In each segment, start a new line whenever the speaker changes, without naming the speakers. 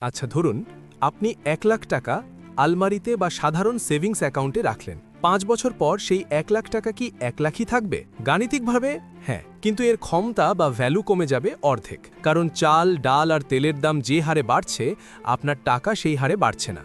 আচ্ছা ধরুন আপনি 1,00,000 টাকা আলমারিতে বা সাধারণ সেভিংস অ্যাকাউন্টে রাখলেন 5 বছর পর সেই 1,00,000 টাকা কি 1,00,000ই থাকবে গাণিতিকভাবে হ্যাঁ কিন্তু এর ক্ষমতা বা ভ্যালু কমে যাবে অর্ধেক কারণ চাল ডাল আর তেলের দাম যে হারে বাড়ছে আপনার টাকা সেই হারে বাড়ছে না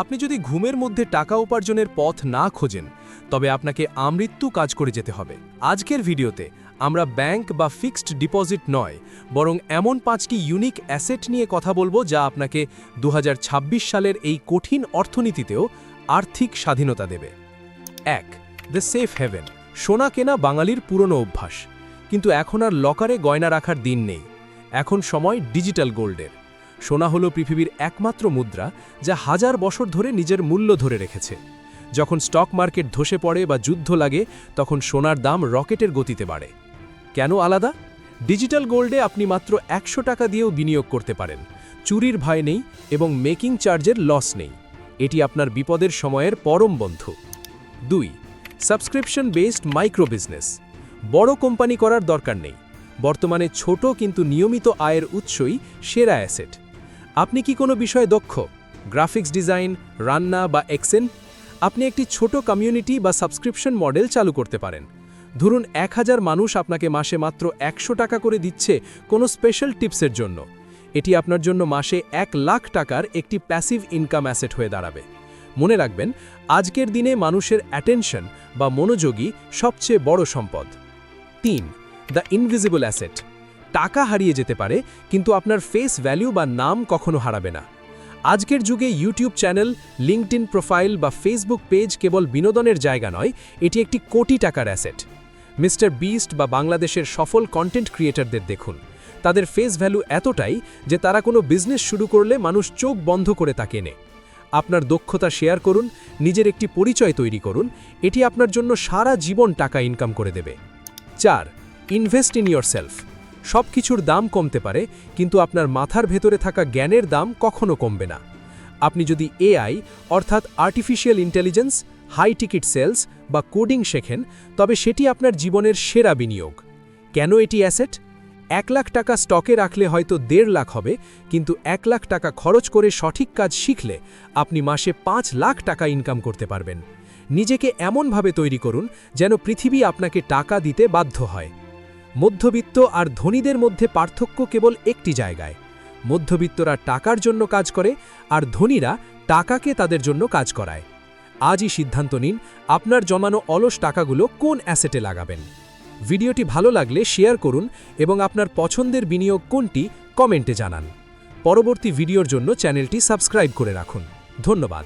আপনি যদি ঘুমের মধ্যে টাকা উপার্জনের পথ না খোঁজেন তবে আপনাকে আমৃত্যু কাজ করে যেতে হবে আজকের ভিডিওতে আমরা ব্যাংক বা ফিক্সড ডিপোজিট নয় বরং এমন 5টি ইউনিক অ্যাসেট নিয়ে কথা বলবো যা আপনাকে 2026 সালের এই কঠিন অর্থনীতিতেও আর্থিক স্বাধীনতা দেবে 1. দ্য সেফ হেভেন সোনা কেনা বাঙালির পুরনো অভ্যাস কিন্তু এখন আর লকারে গয়না রাখার দিন নেই এখন সময় ডিজিটাল গোল্ডের সোনা হলো পৃথিবীর একমাত্র মুদ্রা যা হাজার বছর ধরে নিজের মূল্য ধরে রেখেছে যখন স্টক মার্কেট ধসে পড়ে বা যুদ্ধ লাগে তখন সোনার দাম রকেটের গতিতে বাড়ে কেন আলাদা ডিজিটাল গোল্ডে আপনি মাত্র 100 টাকা দিয়েও বিনিয়োগ করতে পারেন চুরির ভয় নেই এবং মেকিং চার্জের লস নেই এটি আপনার বিপদের সময়ের পরম বন্ধু 2. সাবস্ক্রিপশন বেসড মাইক্রো বিজনেস বড় কোম্পানি করার দরকার নেই বর্তমানে ছোট কিন্তু নিয়মিত আয়ের উৎসই সেরা অ্যাসেট আপনি কি কোনো বিষয়ে দক্ষ গ্রাফিক্স ডিজাইন রান্না বা এক্সেন আপনি একটি ছোট কমিউনিটি বা সাবস্ক্রিপশন মডেল চালু করতে পারেন ধরুন 1000 মানুষ আপনাকে মাসে মাত্র 100 টাকা করে দিচ্ছে কোনো স্পেশাল টিপসের জন্য এটি আপনার জন্য মাসে 1,00,000 টাকার একটি প্যাসিভ ইনকাম অ্যাসেট হয়ে দাঁড়াবে মনে রাখবেন আজকের দিনে মানুষের অ্যাটেনশন বা মনোযোগী সবচেয়ে বড় সম্পদ 3. দ্য ইনভিজিবল অ্যাসেট টাকা হারিয়ে যেতে পারে কিন্তু আপনার ফেস ভ্যালু বা নাম কখনো হারাবে না আজকের যুগে ইউটিউব চ্যানেল লিঙ্কডইন প্রোফাইল বা ফেসবুক পেজ কেবল বিনোদনের জায়গা নয় এটি একটি কোটি টাকার অ্যাসেট মিস্টার বিস্ট বা বাংলাদেশের সফল কন্টেন্ট ক্রিয়েটরদের দেখুন তাদের ফেস ভ্যালু এতটাই যে তারা কোনো বিজনেস শুরু করলে মানুষ চোখ বন্ধ করে তাকে নেয় আপনার দক্ষতা শেয়ার করুন নিজের একটি পরিচয় তৈরি করুন এটি আপনার জন্য সারা জীবন টাকা ইনকাম করে দেবে 4. ইনভেস্ট ইন ইয়োরসেলফ সব কিছুর দাম কমতে পারে কিন্তু আপনার মাথার ভেতরে থাকা জ্ঞানের দাম কখনো কমবে না আপনি যদি এআই অর্থাৎ artificial intelligence high ticket sales বা কোডিং শেখেন তবে সেটি আপনার জীবনের সেরা বিনিয়োগ কেন এটি অ্যাসেট 1,00,000 টাকা স্টকে রাখলে হয়তো 1.5 লাখ হবে কিন্তু 1,00,000 টাকা খরচ করে সঠিক কাজ শিখলে আপনি মাসে 5,00,000 টাকা ইনকাম করতে পারবেন নিজেকে এমনভাবে তৈরি করুন যেন পৃথিবী আপনাকে টাকা দিতে বাধ্য হয় মধ্যবিত্ত আর ধনীদের মধ্যে পার্থক্য কেবল একটি জায়গায় মধ্যবিত্তরা টাকার জন্য কাজ করে আর ধনীরা টাকাকে তাদের জন্য কাজ করায় আজই সিদ্ধান্ত নিন আপনার জমানো অলস টাকাগুলো কোন অ্যাসেটে লাগাবেন ভিডিওটি ভালো লাগলে শেয়ার করুন এবং আপনার পছন্দের বিনিয়োগ কোনটি কমেন্টে জানান পরবর্তী ভিডিওর জন্য চ্যানেলটি সাবস্ক্রাইব করে রাখুন ধন্যবাদ